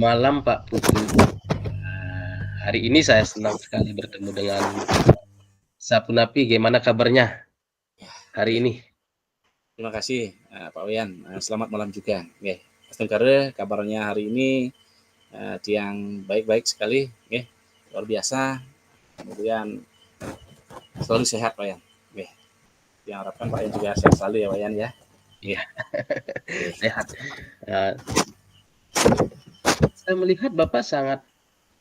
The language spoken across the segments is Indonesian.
Malam Pak Putu. Hari ini saya senang sekali bertemu dengan Sapunapi. Gimana kabarnya Ya, hari oke. ini? Terima kasih Pak Wayan. Selamat malam juga. Nggih. Mas Tengkare, kabarnya hari ini tiang baik-baik sekali, nggih. Luar biasa. Kemudian selalu sehat Pak Wayan. Nggih. Yang harapkan Pak Wayan juga sehat selalu ya Pak Wayan ya. Nggih. Iya, Nggih. sehat. Eee, saya melihat Bapak sangat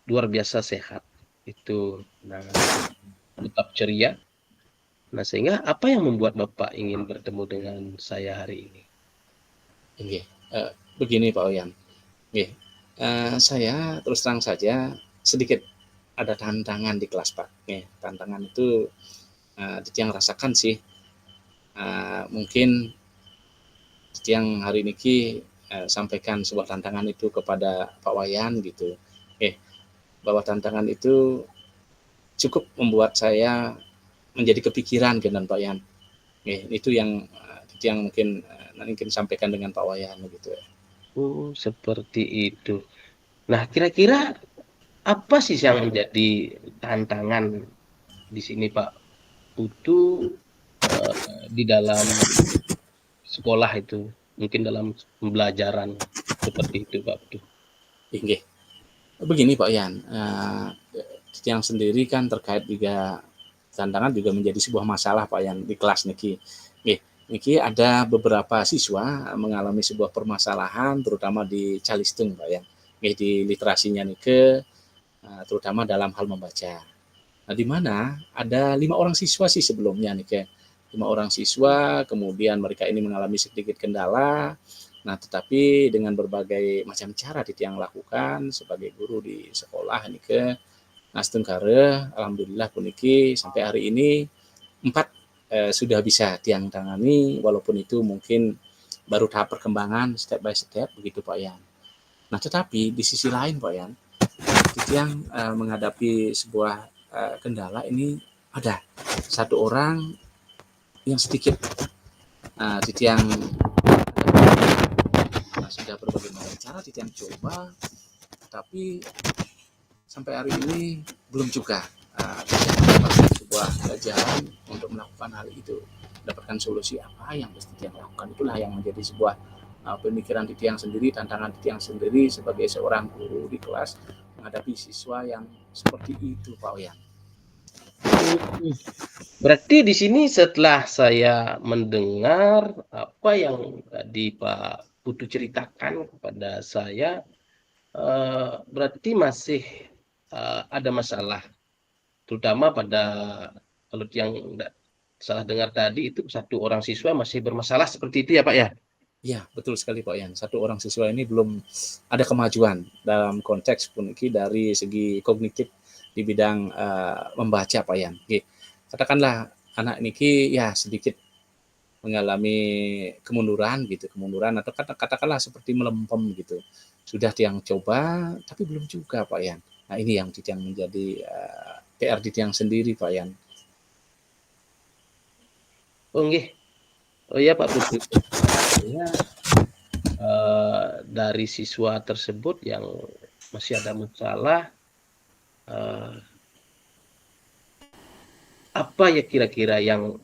luar biasa sehat. Itu, nah, tetap ceria. Nah, sehingga apa yang membuat Bapak ingin bertemu dengan saya hari ini? Nggih. Begini Pak Wayan. Nggih. Saya terus terang saja sedikit ada tantangan di kelas Pak. Nggih. Tantangan itu yang rasakan sih mungkin yang hari ini sampaikan sebuah tantangan itu kepada Pak Wayan gitu. Bahwa tantangan itu cukup membuat saya menjadi kepikiran dengan Pak Wayan. Itu yang mungkin sampaikan dengan Pak Wayan gitu ya. Oh, seperti itu. Nah, kira-kira apa sih yang menjadi tantangan di sini Pak Putu, di dalam sekolah itu, mungkin dalam pembelajaran seperti itu, Pak Putu. Nggih. Begini Pak Wayan, yang sendiri kan terkait juga tantangan juga menjadi sebuah masalah Pak Wayan di kelas niki. Nggih, niki ada beberapa siswa mengalami sebuah permasalahan terutama di calistung Pak Wayan. Nggih, di literasinya nike terutama dalam hal membaca. Nah, di mana ada 5 orang siswa sih sebelumnya nih kayak 5 orang siswa, kemudian mereka ini mengalami sedikit kendala. Nah, tetapi dengan berbagai macam cara yang lakukan sebagai guru di sekolah nih ke Nasdem Kare, alhamdulillah puniki sampai hari ini 4 sudah bisa tiang tangani, walaupun itu mungkin baru tahap perkembangan step by step begitu Pak Yan. Nah, tetapi di sisi lain Pak Yan, yang menghadapi sebuah kendala ini ada satu orang yang sedikit yang sudah berbagai macam cara yang coba, tapi sampai hari ini belum juga mendapatkan sebuah jalan untuk melakukan hal itu, mendapatkan solusi apa yang mesti dia lakukan. Itulah yang menjadi sebuah pemikiran Titiang sendiri, tantangan Titiang sendiri sebagai seorang guru di kelas menghadapi siswa yang seperti itu Pak Oyan. Mhm. Berarti di sini setelah saya mendengar apa yang tadi Pak Putu ceritakan kepada saya, berarti masih, ada masalah, terutama pada kalau yang nggak salah dengar tadi itu satu orang siswa masih bermasalah seperti itu ya, Pak, ya? Iya, betul sekali Pak Yan. Satu orang siswa ini belum ada kemajuan dalam konteks puniki dari segi kognitif di bidang membaca Pak Yan. Oke. Katakanlah anak niki ya sedikit mengalami kemunduran gitu, kemunduran atau katakanlah seperti melempem gitu. Sudah yang coba tapi belum juga Pak Yan. Nah, ini yang menjadi PR yang sendiri Pak Yan. Oh, nggih. Oh, iya, Pak Putu. Artinya, dari siswa tersebut yang masih ada masalah, eee, apa ya kira-kira yang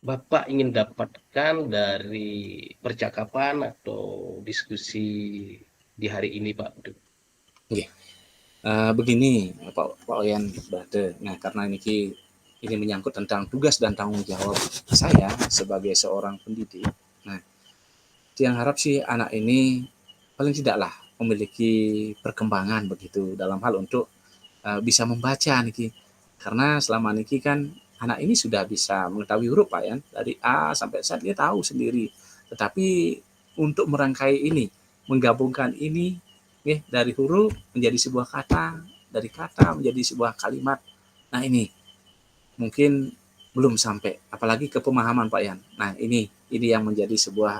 Bapak ingin dapatkan dari percakapan atau diskusi di hari ini, Pak Putu? Oke. Begini Pak Oyan Brother. Nah, karena ini menyangkut tentang tugas dan tanggung jawab saya sebagai seorang pendidik. Nah, yang harap sih anak ini paling tidaklah memiliki perkembangan begitu dalam hal untuk bisa membaca niki. Karena selama niki kan anak ini sudah bisa mengetahui huruf Pak ya, dari A sampai Z dia tahu sendiri. Tetapi untuk merangkai ini, menggabungkan ini dari huruf menjadi sebuah kata, dari kata menjadi sebuah kalimat. Nah, ini mungkin belum sampai, apalagi ke pemahaman Pak Yan. Nah, ini yang menjadi sebuah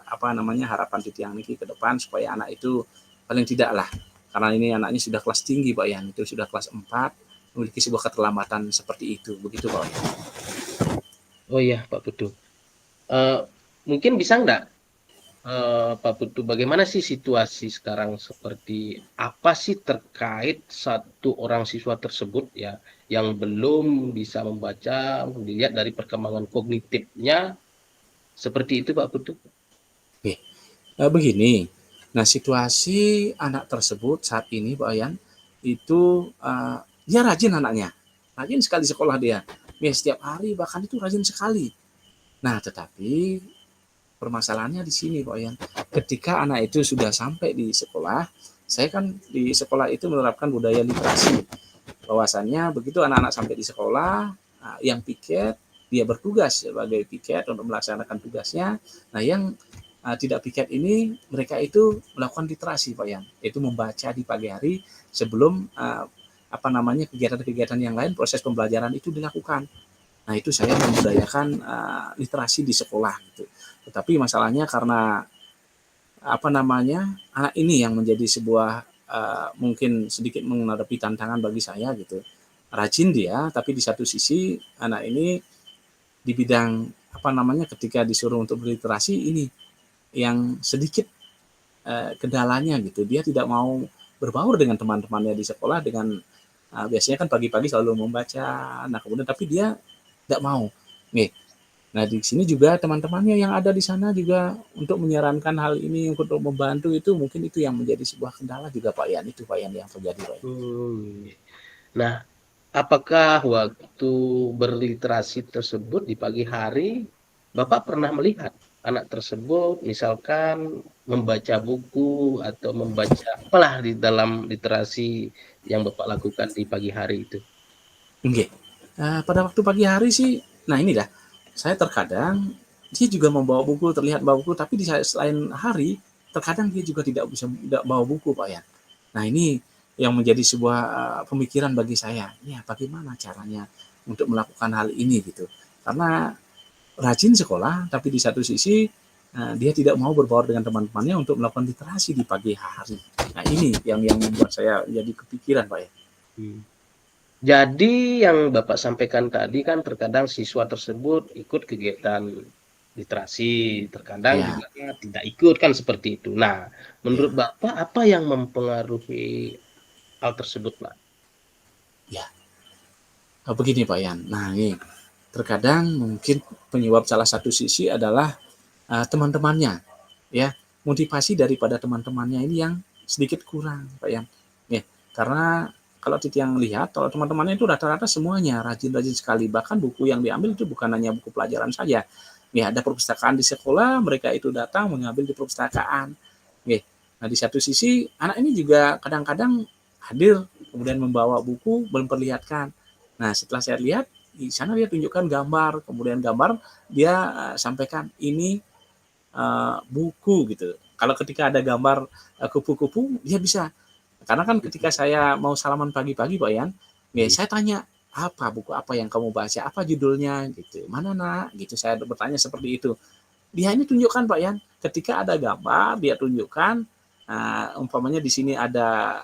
harapan Titiang Niki ke depan supaya anak itu paling tidak lah, karena ini anaknya sudah kelas tinggi Pak Yan, itu sudah kelas 4 memiliki sebuah keterlambatan seperti itu, begitu Pak Yan. Oh iya, Pak Putu. Eee, mungkin bisa nggak Pak Putu, bagaimana sih situasi sekarang, seperti apa sih terkait satu orang siswa tersebut ya yang belum bisa membaca, dilihat dari perkembangan kognitifnya seperti itu Pak Putu? Oke, begini. Nah, situasi anak tersebut saat ini, Pak Yan, itu dia rajin anaknya, rajin sekali sekolah dia. Ya, setiap hari bahkan itu rajin sekali. Nah, tetapi permasalahannya di sini, Pak Yan. Ketika anak itu sudah sampai di sekolah, saya kan di sekolah itu menerapkan budaya literasi. Bahwasannya begitu anak-anak sampai di sekolah, yang piket dia bertugas sebagai piket untuk melaksanakan tugasnya. Nah, yang tidak piket ini mereka itu melakukan literasi, Pak Yan, yaitu membaca di pagi hari sebelum kegiatan-kegiatan yang lain, proses pembelajaran itu dilakukan. Nah, itu saya membudayakan literasi di sekolah gitu. Tetapi masalahnya karena anak ini yang menjadi sebuah mungkin sedikit menghadapi tantangan bagi saya gitu. Rajin dia, tapi di satu sisi anak ini di bidang ketika disuruh untuk berliterasi ini yang sedikit kendalanya gitu. Dia tidak mau berbaur dengan teman-temannya di sekolah dengan biasanya kan pagi-pagi selalu membaca. Nah, kemudian tapi dia tidak mau. Nih, nah, di sini juga teman-temannya yang ada di sana juga untuk menyarankan hal ini, untuk membantu itu, mungkin itu yang menjadi sebuah kendala juga, Pak Yan. Itu Pak Yan yang terjadi, Pak Yan. Nah, apakah waktu berliterasi tersebut di pagi hari, Bapak pernah melihat anak tersebut misalkan membaca buku atau membaca apalah di dalam literasi yang Bapak lakukan di pagi hari itu? Oke. Pada waktu pagi hari sih, nah ini dah, saya terkadang dia juga membawa buku, terlihat bawa buku, tapi di selain hari, terkadang dia juga tidak bawa buku, Pak Yan. Nah, ini yang menjadi sebuah pemikiran bagi saya. Ya, bagaimana caranya untuk melakukan hal ini gitu. Karena rajin sekolah, tapi di satu sisi dia tidak mau berbaur dengan teman-temannya untuk melakukan literasi di pagi hari. Nah, ini yang membuat saya jadi kepikiran, Pak ya. Jadi yang Bapak sampaikan tadi kan terkadang siswa tersebut ikut kegiatan literasi, terkadang Ya, juga tidak ikut kan seperti itu. Nah, menurut ya, Bapak apa yang mempengaruhi hal tersebut, Pak? ya. Begini Pak Yan. Nah, ini terkadang mungkin penyebab salah satu sisi adalah teman-temannya, ya, motivasi daripada teman-temannya ini yang sedikit kurang, Pak Yan. Ya, karena kalau yang lihat, kalau teman-temannya itu rata-rata semuanya rajin-rajin sekali, bahkan buku yang diambil itu bukan hanya buku pelajaran saja. Ya, ada perpustakaan di sekolah, mereka itu datang mengambil di perpustakaan. Ya, nah di satu sisi anak ini juga kadang-kadang hadir kemudian membawa buku memperlihatkan. Nah, setelah saya lihat di sana dia tunjukkan gambar, kemudian gambar dia sampaikan ini buku gitu. Kalau ketika ada gambar kupu-kupu, dia bisa. Karena kan ketika saya mau salaman pagi-pagi, Pak Yan, ya saya tanya, apa buku apa yang kamu baca, apa judulnya gitu, mana nak, gitu saya bertanya seperti itu. Dia ini tunjukkan Pak Yan, ketika ada gambar dia tunjukkan, umpamanya di sini ada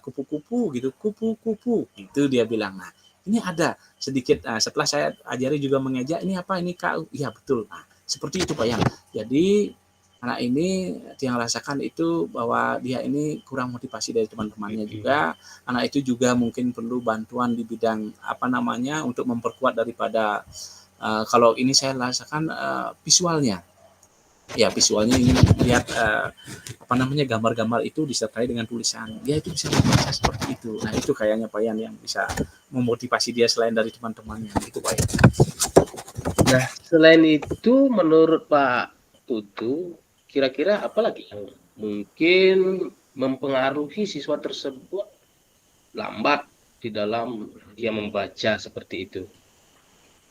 kupu-kupu gitu, kupu-kupu, itu dia bilang. Nah, ini ada sedikit. Setelah saya ajari juga mengeja, ini apa ini kak? Iya betul. Nah, seperti itu Pak Yan. Jadi anak ini yang rasakan itu bahwa dia ini kurang motivasi dari teman-temannya juga. Anak itu juga mungkin perlu bantuan di bidang untuk memperkuat daripada kalau ini saya rasakan visualnya. Ya visualnya ini lihat gambar-gambar itu disertai dengan tulisan. Dia itu bisa membaca seperti itu. Nah itu kayaknya Pak Yan yang bisa memotivasi dia selain dari teman-temannya. Itu Pak Yan. Nah, selain itu menurut Pak Putu, kira-kira apa lagi yang mungkin mempengaruhi siswa tersebut lambat di dalam dia membaca seperti itu?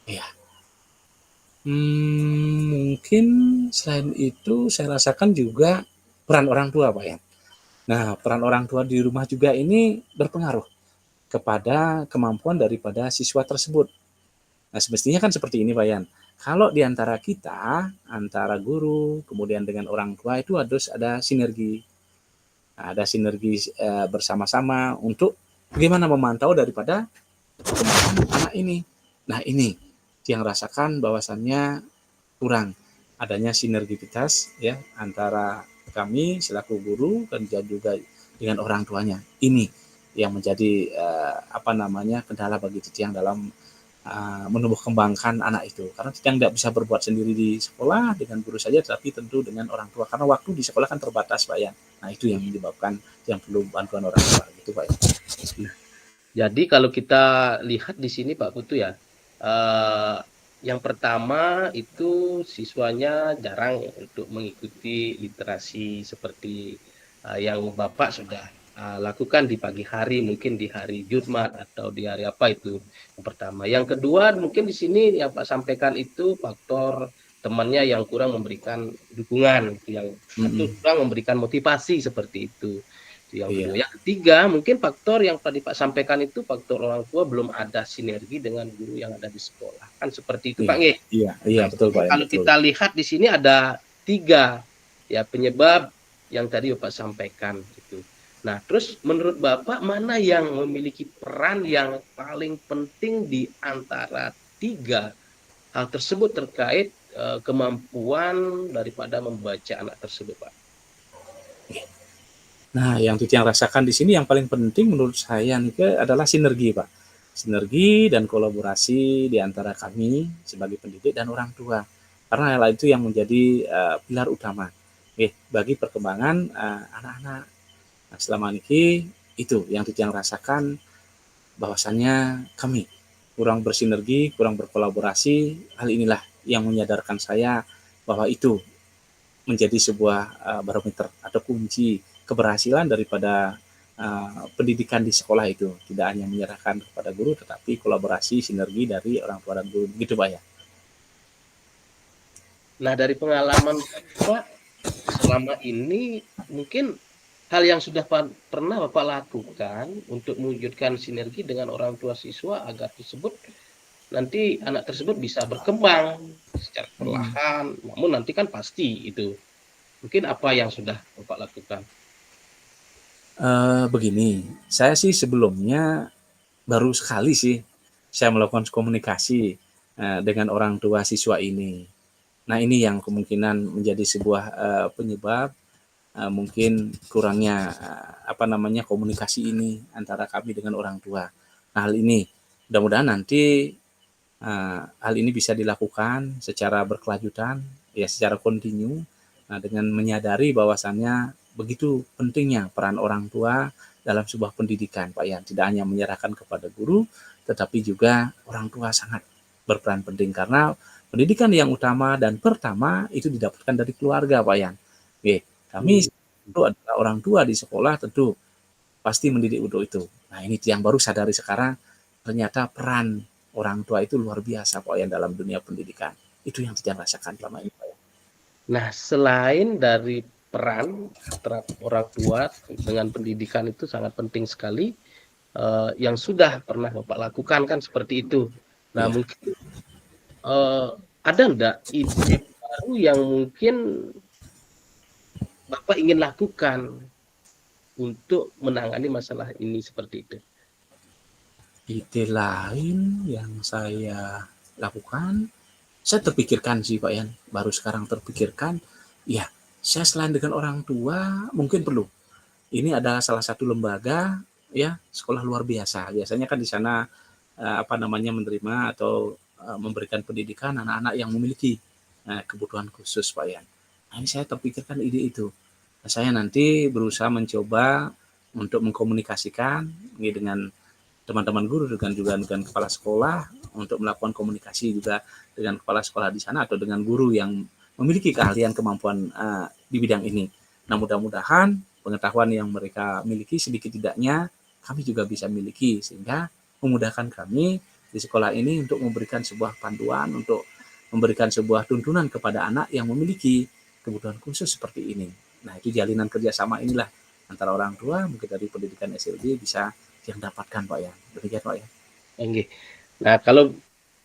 Iya. Mungkin selain itu saya rasakan juga peran orang tua Pak Yan. Nah peran orang tua di rumah juga ini berpengaruh kepada kemampuan daripada siswa tersebut. Nah, semestinya kan seperti ini, Pak Yan. Kalau di antara kita, antara guru, kemudian dengan orang tua itu harus ada sinergi. Nah, ada sinergi bersama-sama untuk bagaimana memantau daripada perkembangan anak ini. Nah, ini yang rasakan bahwasannya kurang. adanya sinergitas ya antara kami selaku guru dan juga dengan orang tuanya. Ini yang menjadi apa namanya kendala bagi Titiang dalam menumbuh kembangkan anak itu. Karena Titiang tidak bisa berbuat sendiri di sekolah dengan guru saja, tapi tentu dengan orang tua. Karena waktu di sekolah kan terbatas, Pak ya. Nah itu yang menyebabkan yang perlu bantuan orang tua, gitu Pak ya. Nah, jadi kalau kita lihat di sini Pak Putu ya, yang pertama itu siswanya jarang untuk mengikuti literasi seperti yang Bapak sudah lakukan di pagi hari, mungkin di hari Jumat atau di hari apa itu yang pertama. Yang kedua mungkin di sini yang Pak sampaikan itu faktor temannya yang kurang memberikan dukungan, yang atau kurang memberikan motivasi seperti itu. Yang kedua, yang ketiga mungkin faktor yang tadi Pak sampaikan itu faktor orang tua belum ada sinergi dengan guru yang ada di sekolah, kan seperti itu Pak nggih. Iya betul Pak. Kalau kita lihat di sini ada 3 ya penyebab yang tadi Bapak sampaikan gitu. Nah, terus menurut Bapak mana yang memiliki peran yang paling penting di antara 3 hal tersebut terkait kemampuan daripada membaca anak tersebut Pak? Nah, yang Titiang rasakan di sini yang paling penting menurut saya nih adalah sinergi, Pak. Sinergi dan kolaborasi di antara kami sebagai pendidik dan orang tua. Karena hal itu yang menjadi pilar utama bagi perkembangan anak-anak. Nah, selama ini itu yang Titiang rasakan bahwasannya kami kurang bersinergi, kurang berkolaborasi. Hal inilah yang menyadarkan saya bahwa itu menjadi sebuah barometer atau kunci keberhasilan daripada pendidikan di sekolah itu. Tidak hanya menyerahkan kepada guru, tetapi kolaborasi, sinergi dari orang tua dan guru. Begitu Pak ya. Nah, dari pengalaman Bapak selama ini, mungkin hal yang sudah pernah Bapak lakukan untuk mewujudkan sinergi dengan orang tua siswa agar tersebut nanti anak tersebut bisa berkembang secara perlahan, namun nanti kan pasti itu. Mungkin apa yang sudah Bapak lakukan? Begini, saya sih sebelumnya baru sekali sih saya melakukan komunikasi dengan orang tua siswa ini. Nah ini yang kemungkinan menjadi sebuah penyebab mungkin kurangnya apa namanya komunikasi ini antara kami dengan orang tua. Nah hal ini mudah-mudahan nanti hal ini bisa dilakukan secara berkelanjutan, ya secara kontinu, dengan menyadari bahwasannya begitu pentingnya peran orang tua dalam sebuah pendidikan, Pak Yan. Tidak hanya menyerahkan kepada guru, tetapi juga orang tua sangat berperan penting karena pendidikan yang utama dan pertama itu didapatkan dari keluarga, Pak Yan. Kami itu adalah orang tua di sekolah tentu pasti mendidik untuk itu. Nah ini yang baru sadari sekarang ternyata peran orang tua itu luar biasa Pak yang dalam dunia pendidikan. Itu yang tidak rasakan selama ini Pak. Nah, selain dari peran antara orang tua dengan pendidikan itu sangat penting sekali, yang sudah pernah Bapak lakukan kan seperti itu. Nah, mungkin ada enggak ide baru yang mungkin Bapak ingin lakukan untuk menangani masalah ini seperti itu? Ide lain yang saya lakukan, saya terpikirkan sih Pak Yan, baru sekarang terpikirkan, ya saya selain dengan orang tua mungkin perlu. Ini adalah salah satu lembaga ya sekolah luar biasa. Biasanya kan di sana apa namanya menerima atau memberikan pendidikan anak-anak yang memiliki kebutuhan khusus Pak Yan. Nah ini saya terpikirkan ide itu. Nah, saya nanti berusaha mencoba untuk mengkomunikasikan dengan teman-teman guru dengan kepala sekolah untuk melakukan komunikasi juga dengan kepala sekolah di sana atau dengan guru yang memiliki keahlian kemampuan di bidang ini. Nah mudah-mudahan pengetahuan yang mereka miliki sedikit tidaknya kami juga bisa miliki sehingga memudahkan kami di sekolah ini untuk memberikan sebuah panduan, untuk memberikan sebuah tuntunan kepada anak yang memiliki kebutuhan khusus seperti ini. Nah itu jalinan kerjasama inilah antara orang tua mungkin dari pendidikan SLB bisa yang dapatkan Pak ya. Demikian Pak ya. Oke. Nah,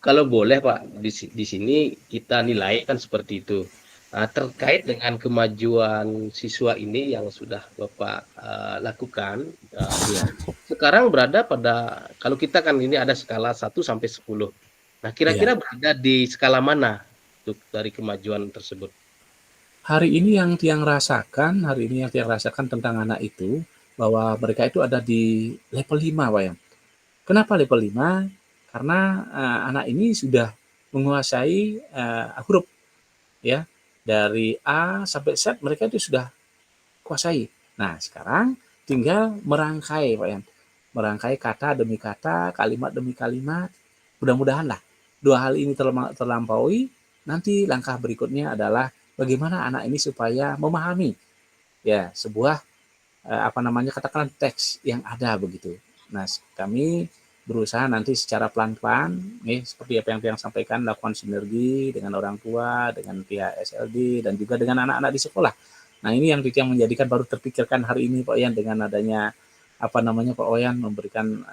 kalau boleh Pak, di sini kita nilai kan seperti itu. Nah, terkait dengan kemajuan siswa ini yang sudah Bapak lakukan, sekarang berada pada, kalau kita kan ini ada skala 1 sampai 10. Nah, kira-kira berada di skala mana untuk dari kemajuan tersebut? Hari ini yang Tiang rasakan, tentang anak itu, bahwa mereka itu ada di level 5, Pak ya. Kenapa level 5? Karena anak ini sudah menguasai huruf ya. Dari A sampai Z mereka itu sudah kuasai. Nah, sekarang tinggal merangkai, Pak Yan. Merangkai kata demi kata, kalimat demi kalimat. Mudah-mudahan lah dua hal ini terlampaui, nanti langkah berikutnya adalah bagaimana anak ini supaya memahami ya sebuah apa namanya, katakanlah teks yang ada begitu. Nah, kami berusaha nanti secara pelan-pelan, nih seperti apa yang sampaikan, lakukan sinergi dengan orang tua, dengan pihak SLD, dan juga dengan anak-anak di sekolah. Nah, ini yang menjadikan baru terpikirkan hari ini Pak Oyan, dengan adanya apa namanya, Pak Oyan memberikan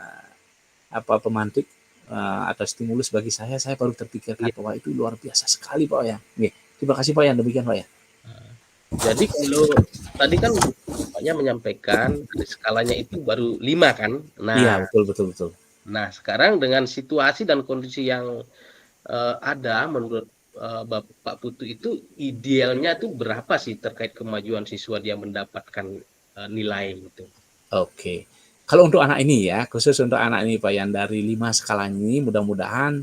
apa pemantik atau stimulus bagi saya baru terpikirkan Iya. bahwa itu luar biasa sekali Pak Oyan. Nih, terima kasih Pak Oyan, demikian Pak ya. Jadi kalau tadi kan Bapaknya menyampaikan ada skalanya itu baru 5 kan? Iya, Nah, betul betul betul. sekarang dengan situasi dan kondisi yang ada menurut Bapak Putu itu idealnya tuh berapa sih terkait kemajuan siswa dia mendapatkan nilai gitu? Oke. Kalau untuk anak ini ya, khusus untuk anak ini Pak Yan, dari 5 skala ini mudah-mudahan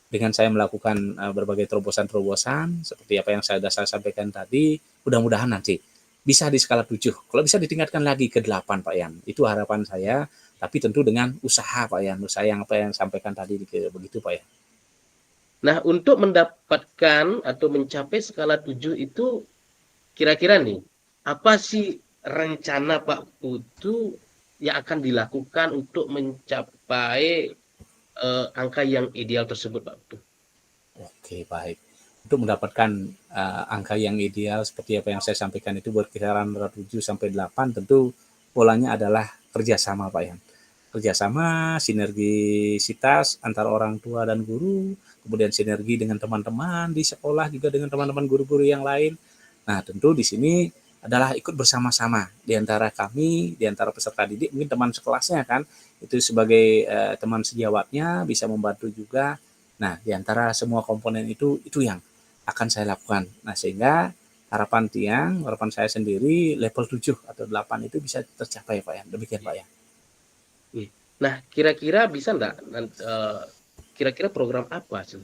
dengan saya melakukan berbagai terobosan-terobosan seperti apa yang saya sampaikan tadi, mudah-mudahan nanti bisa di skala 7. Kalau bisa ditingkatkan lagi ke 8 Pak Yan. Itu harapan saya, tapi tentu dengan usaha Pak Yan, usaha yang apa yang sampaikan tadi begitu Pak Yan. Nah, untuk mendapatkan atau mencapai skala 7 itu kira-kira nih, apa sih rencana Pak Putu yang akan dilakukan untuk mencapai angka yang ideal tersebut, Pak Putu? Oke, baik. Untuk mendapatkan angka yang ideal seperti apa yang saya sampaikan itu berkisaran 7 sampai 8, tentu polanya adalah kerjasama Pak Yan. Kerjasama, sinergisitas antara orang tua dan guru, kemudian sinergi dengan teman-teman di sekolah, juga dengan teman-teman guru-guru yang lain. Nah, tentu di sini adalah ikut bersama-sama di antara kami, di antara peserta didik, mungkin teman sekelasnya kan, itu sebagai teman sejawatnya bisa membantu juga. Nah, di antara semua komponen itu yang akan saya lakukan. Nah, sehingga harapan saya sendiri level 7 atau 8 itu bisa tercapai Pak ya. Demikian Pak ya. Nah, kira-kira bisa enggak kira-kira program apa sih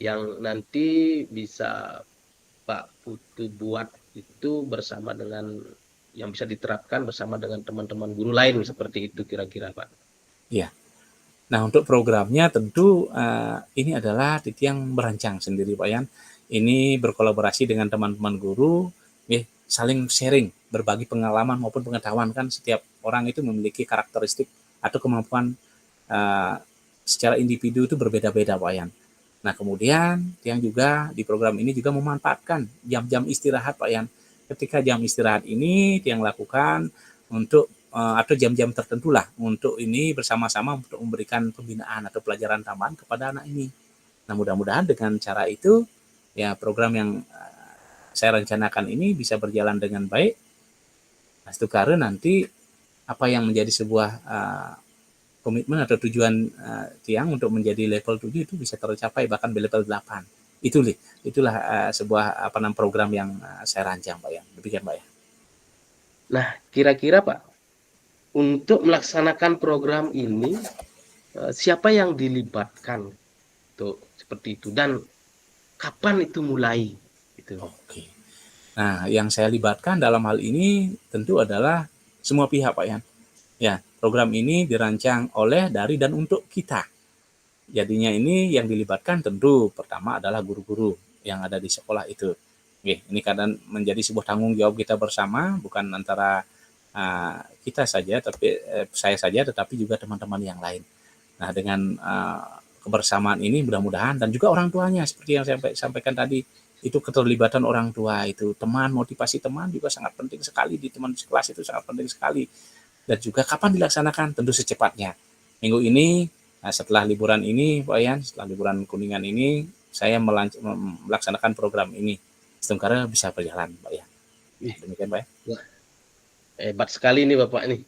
yang nanti bisa Pak Putu buat itu bersama dengan yang bisa diterapkan bersama dengan teman-teman guru lain seperti itu kira-kira Pak? Iya. Nah, untuk programnya tentu ini adalah Titi yang merancang sendiri Pak Yan. Ini berkolaborasi dengan teman-teman guru, saling sharing, berbagi pengalaman maupun pengetahuan, kan setiap orang itu memiliki karakteristik atau kemampuan secara individu itu berbeda-beda Pak Yan. Nah, kemudian yang juga di program ini juga memanfaatkan jam-jam istirahat Pak Yan. Ketika jam istirahat ini yang lakukan untuk atau jam-jam tertentu lah untuk ini bersama-sama untuk memberikan pembinaan atau pelajaran tambahan kepada anak ini. Nah, mudah-mudahan dengan cara itu ya program yang saya rencanakan ini bisa berjalan dengan baik. Nah, itu karena nanti apa yang menjadi sebuah komitmen atau tujuan Tiang untuk menjadi level 7 itu bisa tercapai bahkan di level 8. Itulah sebuah apa namanya program yang saya rancang Pak ya. Demikian Pak ya. Nah, kira-kira Pak, untuk melaksanakan program ini siapa yang dilibatkan tuh seperti itu dan kapan itu mulai gitu? Oke. Nah, yang saya libatkan dalam hal ini tentu adalah semua pihak Pak Yan. Ya, program ini dirancang oleh, dari, dan untuk kita. Jadinya ini yang dilibatkan tentu pertama adalah guru-guru yang ada di sekolah itu. Ini kadang menjadi sebuah tanggung jawab kita bersama, bukan antara kita saja, tapi saya saja, tetapi juga teman-teman yang lain. Nah, dengan kebersamaan ini mudah-mudahan, dan juga orang tuanya seperti yang saya sampaikan tadi, itu keterlibatan orang tua itu, teman, motivasi teman juga sangat penting sekali, di teman sekelas itu sangat penting sekali. Dan juga kapan dilaksanakan, tentu secepatnya. Minggu ini, setelah liburan ini Pak Yan, setelah liburan Kuningan ini, saya melaksanakan program ini. Semoga bisa berjalan Pak Yan. Demikian Pak. Wah, hebat sekali nih Bapak nih.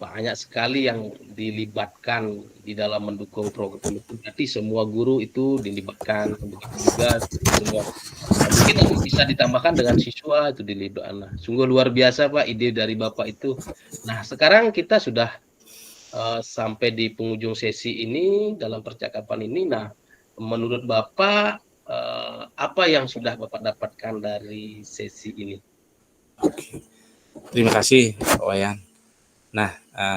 banyak sekali yang dilibatkan di dalam mendukung program itu. Berarti semua guru itu dilibatkan, begitu juga semua. Mungkin nanti bisa ditambahkan dengan siswa itu dilibatkan. Nah, sungguh luar biasa Pak ide dari Bapak itu. Nah, sekarang kita sudah sampai di penghujung sesi ini dalam percakapan ini. Nah, menurut Bapak apa yang sudah Bapak dapatkan dari sesi ini? Oke. Terima kasih Pak Wayan. Nah,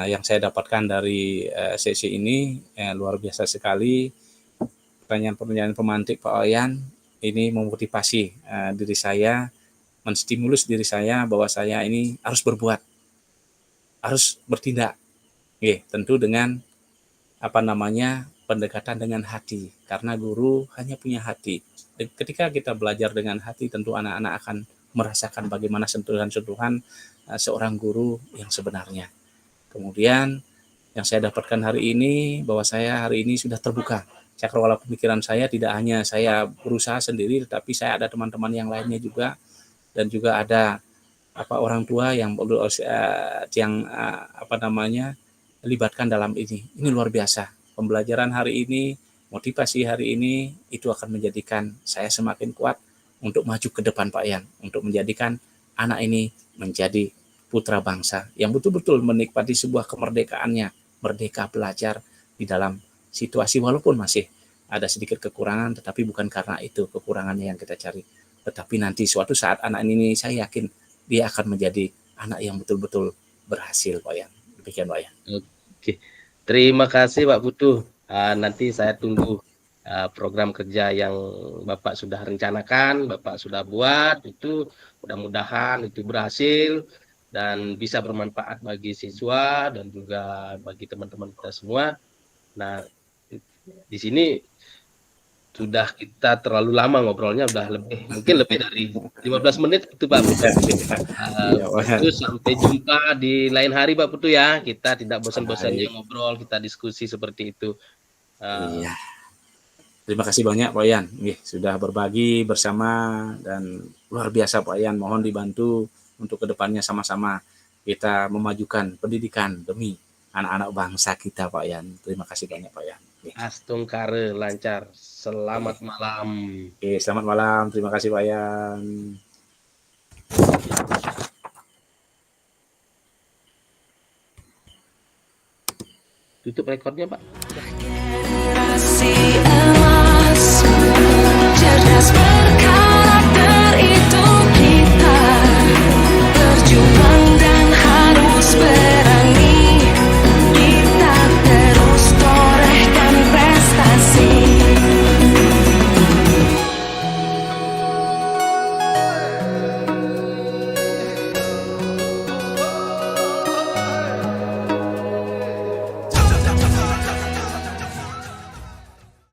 yang saya dapatkan dari sesi ini luar biasa sekali. Pertanyaan-pertanyaan pemantik Pak Wayan ini memotivasi diri saya, menstimulus diri saya bahwa saya ini harus berbuat, harus bertindak. Tentu dengan pendekatan dengan hati, karena guru hanya punya hati. Ketika kita belajar dengan hati, tentu anak-anak akan merasakan bagaimana sentuhan-sentuhan seorang guru yang sebenarnya. Kemudian yang saya dapatkan hari ini, bahwa saya hari ini sudah terbuka. Cakrawala pemikiran saya tidak hanya saya berusaha sendiri, tetapi saya ada teman-teman yang lainnya juga, dan juga ada orang tua yang libatkan dalam ini. Ini luar biasa. Pembelajaran hari ini, motivasi hari ini, itu akan menjadikan saya semakin kuat untuk maju ke depan Pak Yan, untuk menjadikan anak ini menjadi putra bangsa yang betul-betul menikmati sebuah kemerdekaannya, merdeka belajar di dalam situasi walaupun masih ada sedikit kekurangan, tetapi bukan karena itu kekurangannya yang kita cari, tetapi nanti suatu saat anak ini saya yakin dia akan menjadi anak yang betul-betul berhasil Pak Yan. Demikian Pak Yan. Oke, terima kasih Pak Putu. Nanti saya tunggu program kerja yang Bapak sudah rencanakan, Bapak sudah buat, itu mudah-mudahan itu berhasil dan bisa bermanfaat bagi siswa dan juga bagi teman-teman kita semua. Nah, di sini sudah kita terlalu lama ngobrolnya, mungkin lebih dari 15 menit itu Pak Putu. Putu, sampai jumpa di lain hari Pak Putu ya. Kita tidak bosan-bosannya ngobrol, kita diskusi seperti itu. Iya. Terima kasih banyak Pak Yan, sudah berbagi bersama dan luar biasa Pak Yan. Mohon dibantu untuk kedepannya sama-sama kita memajukan pendidikan demi anak-anak bangsa kita Pak Yan. Terima kasih banyak Pak Yan. Astung Kare lancar. Selamat malam. Selamat malam. Terima kasih Pak Yan. Tutup rekornya Pak. Generasi emas, cerdas.